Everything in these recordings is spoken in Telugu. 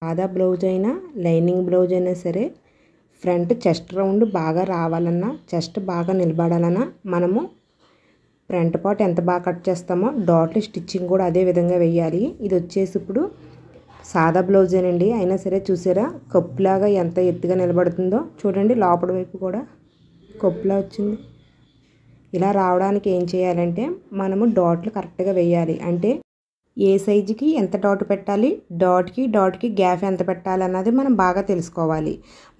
సాదా బ్లౌజ్ అయినా లైనింగ్ బ్లౌజ్ అయినా సరే ఫ్రంట్ చెస్ట్ రౌండ్ బాగా రావాలన్నా చెస్ట్ బాగా నిలబడాలన్నా మనము ఫ్రంట్ పార్ట్ ఎంత బాగా కట్ చేస్తామో డాట్లు స్టిచ్చింగ్ కూడా అదే విధంగా వేయాలి. ఇది వచ్చేసి ఇప్పుడు సాదా బ్లౌజేనండి, అయినా సరే చూసారా కప్పులాగా ఎంత ఎత్తుగా నిలబడుతుందో చూడండి. లోపల వైపు కూడా కప్పులా వచ్చింది. ఇలా రావడానికి ఏం చేయాలంటే మనము డాట్లు కరెక్ట్గా వేయాలి. అంటే ఏ సైజుకి ఎంత డాట్ పెట్టాలి, డాట్కి గ్యాప్ ఎంత పెట్టాలి అన్నది మనం బాగా తెలుసుకోవాలి.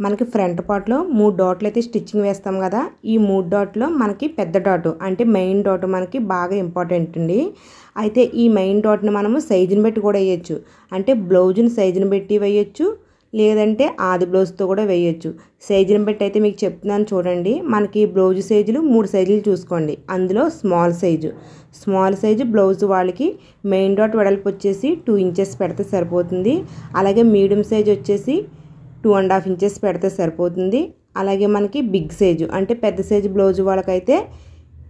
మనకి ఫ్రంట్ పార్ట్లో 3 డాట్లు అయితే స్టిచ్చింగ్ వేస్తాం కదా, ఈ 3 డాట్లో మనకి పెద్ద డాట్ అంటే మెయిన్ డాట్ మనకి బాగా ఇంపార్టెంట్ అండి. అయితే ఈ మెయిన్ డాట్ని మనము సైజుని బట్టి కూడా వేయచ్చు. అంటే బ్లౌజ్ని సైజుని బట్టి వేయచ్చు, లేదంటే ఆది బ్లౌజ్తో కూడా వేయచ్చు. సైజుని బట్టి అయితే మీకు చెప్తున్నాను చూడండి. మనకి బ్లౌజ్ సైజులు 3 సైజులు చూసుకోండి. అందులో స్మాల్ సైజు బ్లౌజ్ వాళ్ళకి మెయిన్ డాట్ వెడల్పు వచ్చేసి 2 ఇంచెస్ పెడితే సరిపోతుంది. అలాగే మీడియం సైజ్ వచ్చేసి 2.5 ఇంచెస్ పెడితే సరిపోతుంది. అలాగే మనకి బిగ్ సైజు అంటే పెద్ద సైజు బ్లౌజ్ వాళ్ళకైతే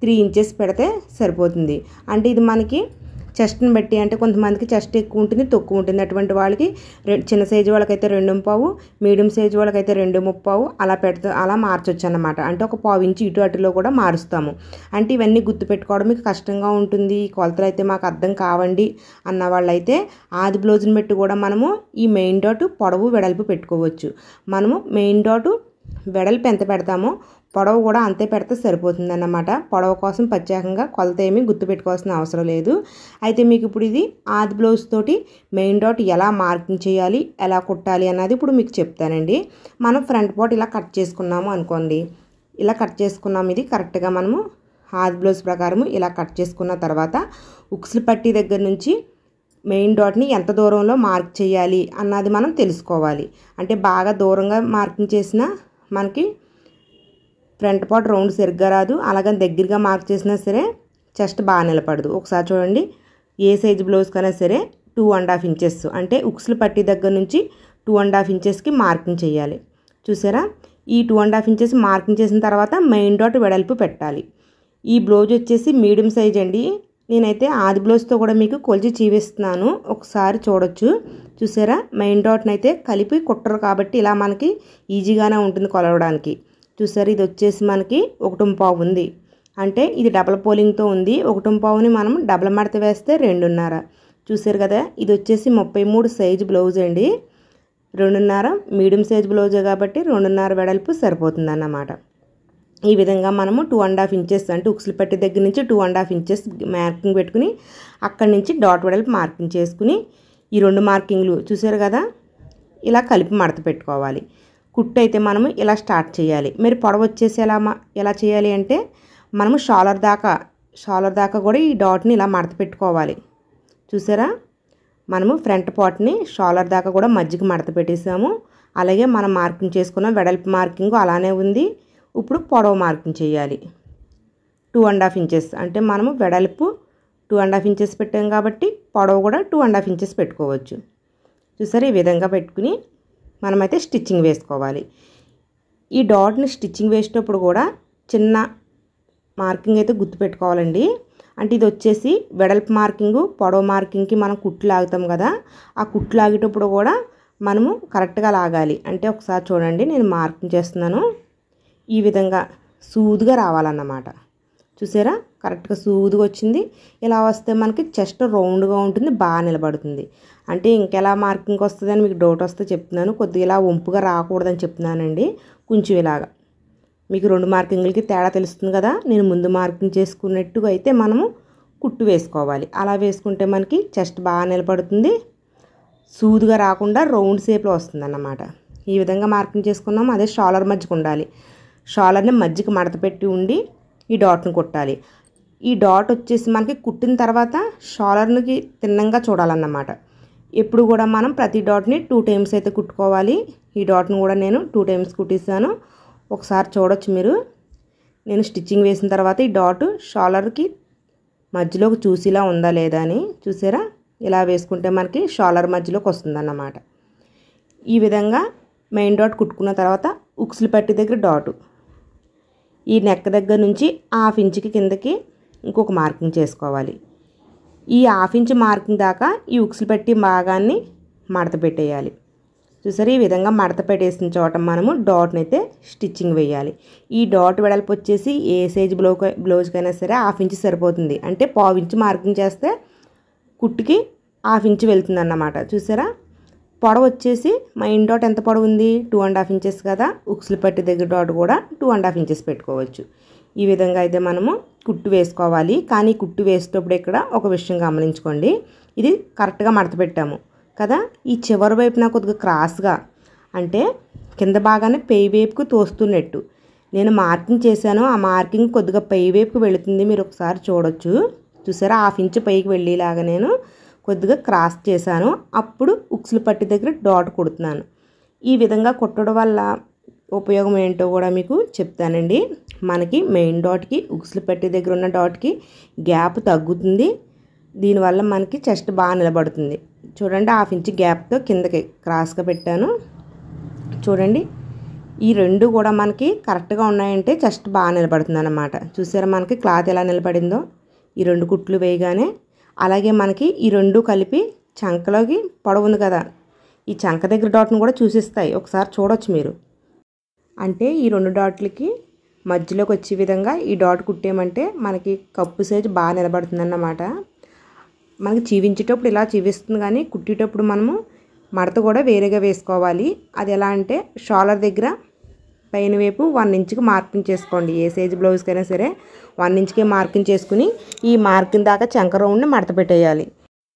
3 ఇంచెస్ పెడితే సరిపోతుంది. అంటే ఇది మనకి చెస్ట్ని బట్టి, అంటే కొంతమందికి చెస్ట్ ఎక్కువ ఉంటుంది తక్కువ ఉంటుంది. అటువంటి వాళ్ళకి చిన్న సైజు వాళ్ళకైతే 2.5, మీడియం సైజు వాళ్ళకైతే 2.5 అలా మార్చొచ్చు అన్నమాట. అంటే ఒక 1/4 ఇంచు ఇటు అటులో కూడా మారుస్తాము. అంటే ఇవన్నీ గుర్తుపెట్టుకోవడం మీకు కష్టంగా ఉంటుంది, కొలతలు అయితే మాకు అర్థం కావండి అన్న వాళ్ళైతే ఆది బ్లౌజ్ని బట్టి కూడా మనము ఈ మెయిన్ డాట్ పొడవు వెడల్పు పెట్టుకోవచ్చు. మనము మెయిన్ డాట్ వెడల్పు ఎంత పెడతామో పొడవు కూడా అంతే పెడితే సరిపోతుంది అన్నమాట. పొడవు కోసం ప్రత్యేకంగా కొలత ఏమీ గుర్తుపెట్టుకోవాల్సిన అవసరం లేదు. అయితే మీకు ఇప్పుడు ఇది ఆది బ్లౌజ్ తోటి మెయిన్ డాట్ ఎలా మార్కింగ్ చేయాలి, ఎలా కుట్టాలి అన్నది ఇప్పుడు మీకు చెప్తానండి. మనం ఫ్రంట్ పార్ట్ ఇలా కట్ చేసుకున్నాము అనుకోండి, ఇలా కట్ చేసుకున్నాము. ఇది కరెక్ట్గా మనము ఆది బ్లౌజ్ ప్రకారము ఇలా కట్ చేసుకున్న తర్వాత ఉక్సులు పట్టి దగ్గర నుంచి మెయిన్ డాట్ని ఎంత దూరంలో మార్క్ చేయాలి అన్నది మనం తెలుసుకోవాలి. అంటే బాగా దూరంగా మార్కింగ్ చేసినా మనకి ఫ్రంట్ పార్ట్ రౌండ్ సరిగ్గా రాదు, అలాగని దగ్గరగా మార్క్ చేసినా సరే చెస్ట్ బాగా నిలబడదు. ఒకసారి చూడండి, ఏ సైజు బ్లౌజ్ కన్నా సరే 2.5 ఇంచెస్ అంటే ఉక్సులు పట్టి దగ్గర నుంచి 2.5 ఇంచెస్కి మార్కింగ్ చేయాలి. చూసారా, ఈ 2.5 ఇంచెస్ మార్కింగ్ చేసిన తర్వాత మెయిన్ డాట్ వెడల్పు పెట్టాలి. ఈ బ్లౌజ్ వచ్చేసి మీడియం సైజ్ అండి. నేనైతే ఆది బ్లౌజ్తో కూడా మీకు కొలిచి చూపిస్తున్నాను, ఒకసారి చూడొచ్చు. చూసారా, మెయిన్ డాట్ని అయితే కలిపి కుట్టరు కాబట్టి ఇలా మనకి ఈజీగానే ఉంటుంది కొలవడానికి. చూసారు, ఇది వచ్చేసి మనకి 1.5 ఉంది. అంటే ఇది డబల్ పోలింగ్తో ఉంది. 1.5ని మనం డబల్ మడత వేస్తే 2.5. చూసారు కదా, ఇది వచ్చేసి 33 సైజు బ్లౌజ్ అండి. 2.5 మీడియం సైజు బ్లౌజే కాబట్టి 2.5 వెడల్పు సరిపోతుంది అన్నమాట. ఈ విధంగా మనము 2.5 ఇంచెస్ అంటే ఉక్సులు పట్టి దగ్గర నుంచి 2.5 ఇంచెస్ మార్కింగ్ పెట్టుకుని అక్కడి నుంచి డాట్ వెడల్పు మార్కింగ్ చేసుకుని ఈ 2 మార్కింగ్లు చూసారు కదా ఇలా కలిపి మడత పెట్టుకోవాలి. కుట్టు అయితే మనము ఇలా స్టార్ట్ చేయాలి. మరి పొడవు వచ్చేసి ఎలా చేయాలి అంటే మనము షాలర్ దాకా కూడా ఈ డాట్ని ఇలా మడత పెట్టుకోవాలి. చూసారా, మనము ఫ్రంట్ పార్ట్ని షాలర్ దాకా కూడా మధ్యకి మడత పెట్టేసాము. అలాగే మనం మార్కింగ్ చేసుకున్న వెడల్పు మార్కింగ్ అలానే ఉంది. ఇప్పుడు పొడవు మార్కింగ్ చేయాలి. 2.5 ఇంచెస్ అంటే మనము వెడల్పు 2.5 ఇంచెస్ పెట్టాం కాబట్టి పొడవు కూడా 2.5 ఇంచెస్ పెట్టుకోవచ్చు. చూసారా, ఈ విధంగా పెట్టుకుని మనమైతే స్టిచ్చింగ్ వేసుకోవాలి. ఈ డాట్ని స్టిచ్చింగ్ వేసేటప్పుడు కూడా చిన్న మార్కింగ్ అయితే గుర్తుపెట్టుకోవాలండి. అంటే ఇది వచ్చేసి వెడల్పు మార్కింగు పొడవు మార్కింగ్కి మనం కుట్లు లాగుతాం కదా, ఆ కుట్లు లాగేటప్పుడు కూడా మనము కరెక్ట్గా లాగాలి. అంటే ఒకసారి చూడండి, నేను మార్కింగ్ చేస్తున్నాను. ఈ విధంగా సూదుగా రావాలన్నమాట. చూసారా, కరెక్ట్గా సూదుగా వచ్చింది. ఇలా వస్తే మనకి చెస్ట్ రౌండ్గా ఉంటుంది, బాగా నిలబడుతుంది. అంటే ఇంకెలా మార్కింగ్ వస్తుందని మీకు డౌట్ వస్తే చెప్తున్నాను. కొద్దిగా ఇలా వంపుగా రాకూడదని చెప్తున్నానండి. కొంచెం ఇలాగా మీకు 2 మార్కింగ్లకి తేడా తెలుస్తుంది కదా. నేను ముందు మార్కింగ్ చేసుకున్నట్టుగా అయితే మనము కుట్టు వేసుకోవాలి. అలా వేసుకుంటే మనకి చెస్ట్ బాగా నిలబడుతుంది, సూదుగా రాకుండా రౌండ్ షేప్లో వస్తుంది అన్నమాట. ఈ విధంగా మార్కింగ్ చేసుకున్నాము. అదే షాలర్ మధ్యకు ఉండాలి. షాలర్ని మధ్యకి మడత పెట్టి ఉండి ఈ డాట్ని కుట్టాలి. ఈ డాట్ వచ్చేసి మనకి కుట్టిన తర్వాత షాలర్కి తిన్నంగా చూడాలన్నమాట. ఎప్పుడు కూడా మనం ప్రతి డాట్ని 2 టైమ్స్ అయితే కుట్టుకోవాలి. ఈ డాట్ని కూడా నేను 2 టైమ్స్ కుట్టిస్తాను. ఒకసారి చూడొచ్చు మీరు. నేను స్టిచ్చింగ్ వేసిన తర్వాత ఈ డాట్ షాలర్కి మధ్యలోకి చూసిలా ఉందా లేదా అని. చూసారా, ఇలా వేసుకుంటే మనకి షాలర్ మధ్యలోకి వస్తుందన్నమాట. ఈ విధంగా మెయిన్ డాట్ కుట్టుకున్న తర్వాత ఉక్సులు పట్టి దగ్గర డాటు ఈ నెక్ దగ్గర నుంచి 1/2 ఇంచుకి కిందకి ఇంకొక మార్కింగ్ చేసుకోవాలి. ఈ 1/2 ఇంచ్ మార్కింగ్ దాకా ఈ ఉక్సులు పట్టి భాగాన్ని మడత పెట్టేయాలి. చూసారు ఈ విధంగా మడత పెట్టేసిన చోట మనము డాట్ని అయితే స్టిచ్చింగ్ వేయాలి. ఈ డాట్ వెడల్పు వచ్చేసి ఏ సైజ్ బ్లౌజ్కైనా సరే 1/2 ఇంచ్ సరిపోతుంది. అంటే 1/4 ఇంచ్ మార్కింగ్ చేస్తే కుట్టుకి 1/2 ఇంచ్ వెళ్తుంది అన్నమాట. చూసారా పొడవు వచ్చేసి మెయిన్ డాట్ ఎంత పొడవు ఉంది 2.5 ఇంచెస్ కదా. ఉక్సులు పట్టి దగ్గర డాట్ కూడా 2.5 ఇంచెస్ పెట్టుకోవచ్చు. ఈ విధంగా అయితే మనము కుట్టు వేసుకోవాలి. కానీ కుట్టు వేసేటప్పుడు ఇక్కడ ఒక విషయం గమనించుకోండి. ఇది కరెక్ట్గా మడత పెట్టాము కదా, ఈ చివరి వైపున కొద్దిగా క్రాస్గా అంటే కింద భాగాన్ని పై వైపుకు తోస్తున్నట్టు నేను మార్కింగ్ చేశాను. ఆ మార్కింగ్ కొద్దిగా పై వైపుకు వెళుతుంది, మీరు ఒకసారి చూడొచ్చు. చూసారా 1/2 ఇంచ్ పైకి వెళ్ళేలాగా నేను కొద్దిగా క్రాస్ చేశాను. అప్పుడు ఉక్సులు పట్టి దగ్గర డాట్ కుడుతున్నాను. ఈ విధంగా కుట్టడం వల్ల ఉపయోగం ఏంటో కూడా మీకు చెప్తానండి. మనకి మెయిన్ డాట్కి ఉక్సులు పట్టి దగ్గర ఉన్న డాట్కి గ్యాప్ తగ్గుతుంది. దీనివల్ల మనకి చెస్ట్ బాగా నిలబడుతుంది. చూడండి 1/2 ఇంచ్ గ్యాప్తో కిందకి క్రాస్గా పెట్టాను. చూడండి ఈ రెండు కూడా మనకి కరెక్ట్గా ఉన్నాయంటే చెస్ట్ బాగా నిలబడుతుంది అన్నమాట. చూసారా మనకి క్లాత్ ఎలా నిలబడిందో ఈ రెండు కుట్లు వేయగానే. అలాగే మనకి ఈ రెండు కలిపి చంకలోకి పొడవు ఉంది కదా, ఈ చంక దగ్గర డాట్ను కూడా చూసిస్తాయి, ఒకసారి చూడొచ్చు మీరు. అంటే ఈ రెండు డాట్లకి మధ్యలోకి వచ్చే విధంగా ఈ డాట్ కుట్టేమంటే మనకి కప్పు సైజు బాగా నిలబడుతుంది అన్నమాట. మనకి చీవించేటప్పుడు ఇలా చీవిస్తుంది, కానీ కుట్టేటప్పుడు మనము మడత కూడా వేరేగా వేసుకోవాలి. అది ఎలా అంటే షోల్డర్ దగ్గర పైన వైపు 1 ఇంచ్కి మార్కింగ్ చేసుకోండి. ఏ సైజు బ్లౌజ్కైనా సరే 1 ఇంచ్కే మార్కింగ్ చేసుకుని ఈ మార్కింగ్ దాకా చంక రౌండ్ని మడత పెట్టేయాలి.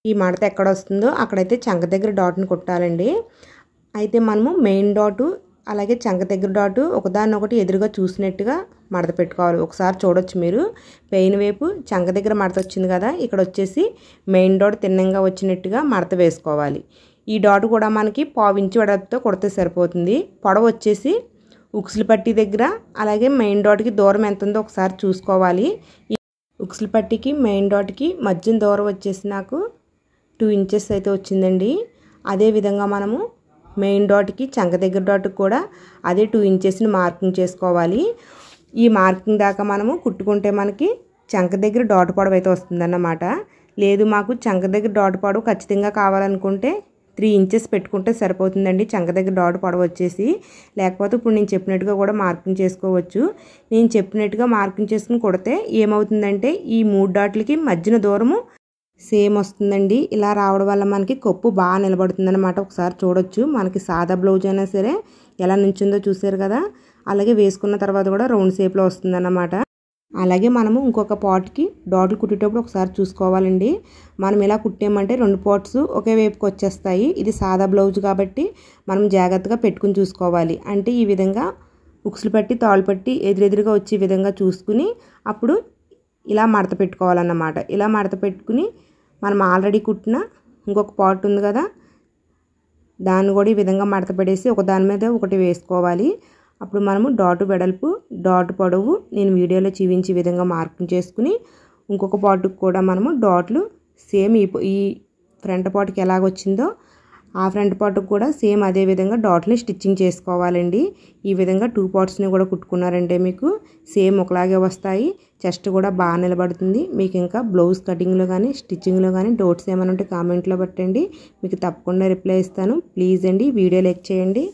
ఈ మడత ఎక్కడ వస్తుందో అక్కడైతే చంక దగ్గర డాట్ని కుట్టాలండి. అయితే మనము మెయిన్ డాటు అలాగే చంక దగ్గర డాటు ఒకదాన్నొకటి ఎదురుగా చూసినట్టుగా మడత పెట్టుకోవాలి. ఒకసారి చూడొచ్చు మీరు. పైన వైపు చంక దగ్గర మడత వచ్చింది కదా, ఇక్కడ వచ్చేసి మెయిన్ డాట్ తిన్నంగా వచ్చినట్టుగా మడత వేసుకోవాలి. ఈ డాట్ కూడా మనకి 1/4 ఇంచ్ వెడల్పుతో కుడితే సరిపోతుంది. పొడవు వచ్చేసి ఉక్సులు పట్టి దగ్గర అలాగే మెయిన్ డాట్కి దూరం ఎంత ఉందో ఒకసారి చూసుకోవాలి. ఈ ఉక్సులు పట్టికి మెయిన్ డాట్కి మధ్య దూరం వచ్చేసి నాకు 2 ఇంచెస్ అయితే వచ్చిందండి. అదేవిధంగా మనము మెయిన్ డాట్కి చంక దగ్గర డాట్కి కూడా అదే 2 ఇంచెస్ని మార్కింగ్ చేసుకోవాలి. ఈ మార్కింగ్ దాకా మనము కుట్టుకుంటే మనకి చంక దగ్గర డాట్ పొడవు అయితే వస్తుందన్నమాట. లేదు మాకు చంక దగ్గర డాట్ పొడవు ఖచ్చితంగా కావాలనుకుంటే 3 ఇంచెస్ పెట్టుకుంటే సరిపోతుందండి చంక దగ్గర డాట్ పొడవు వచ్చేసి. లేకపోతే ఇప్పుడు నేను చెప్పినట్టుగా కూడా మార్కింగ్ చేసుకోవచ్చు. నేను చెప్పినట్టుగా మార్కింగ్ చేసుకుని కుడితే ఏమవుతుందంటే ఈ 3 డాట్లకి మధ్యన దూరము సేమ్ వస్తుందండి. ఇలా రావడం వల్ల మనకి కప్పు బాగా నిలబడుతుంది అనమాట. ఒకసారి చూడొచ్చు. మనకి సాదా బ్లౌజ్ అయినా సరే ఎలా నుంచిందో చూసారు కదా, అలాగే వేసుకున్న తర్వాత కూడా రౌండ్ షేప్లో వస్తుందన్నమాట. అలాగే మనము ఇంకొక పార్ట్కి డాట్లు కుట్టేటప్పుడు ఒకసారి చూసుకోవాలండి. మనం ఇలా కుట్టామంటే 2 పార్ట్స్ ఒకే వైపుకి వచ్చేస్తాయి. ఇది సాదా బ్లౌజ్ కాబట్టి మనం జాగ్రత్తగా పెట్టుకుని చూసుకోవాలి. అంటే ఈ విధంగా ఉక్సులు పట్టి తాళ్ళు పట్టి ఎదురెదురుగా వచ్చే విధంగా చూసుకుని అప్పుడు ఇలా మడత పెట్టుకోవాలన్నమాట. ఇలా మడత పెట్టుకుని మనం ఆల్రెడీ కుట్టిన ఇంకొక పార్ట్ ఉంది కదా, దాన్ని కూడా ఈ విధంగా మడత పెట్టేసి ఒక దాని మీద ఒకటి వేసుకోవాలి. అప్పుడు మనము డాటు వెడల్పు డాట్ పొడవు నేను వీడియోలో చూపించే విధంగా మార్కింగ్ చేసుకుని ఇంకొక పార్ట్కి కూడా మనము డాట్లు సేమ్ ఈ ఫ్రంట్ పార్ట్కి ఎలాగొచ్చిందో ఆ ఫ్రంట్ పార్ట్కి కూడా సేమ్ అదే విధంగా డాట్ని స్టిచ్చింగ్ చేసుకోవాలండి. ఈ విధంగా 2 పార్ట్స్ని కూడా కుట్టుకున్నారంటే మీకు సేమ్ ఒకలాగే వస్తాయి. చెస్ట్ కూడా బాగా నిలబడుతుంది. మీకు ఇంకా బ్లౌజ్ కటింగ్లో కానీ స్టిచ్చింగ్లో కానీ డౌట్స్ ఏమైనా ఉంటే కామెంట్లో పెట్టండి, మీకు తప్పకుండా రిప్లై ఇస్తాను. ప్లీజ్ అండి వీడియో లైక్ చేయండి.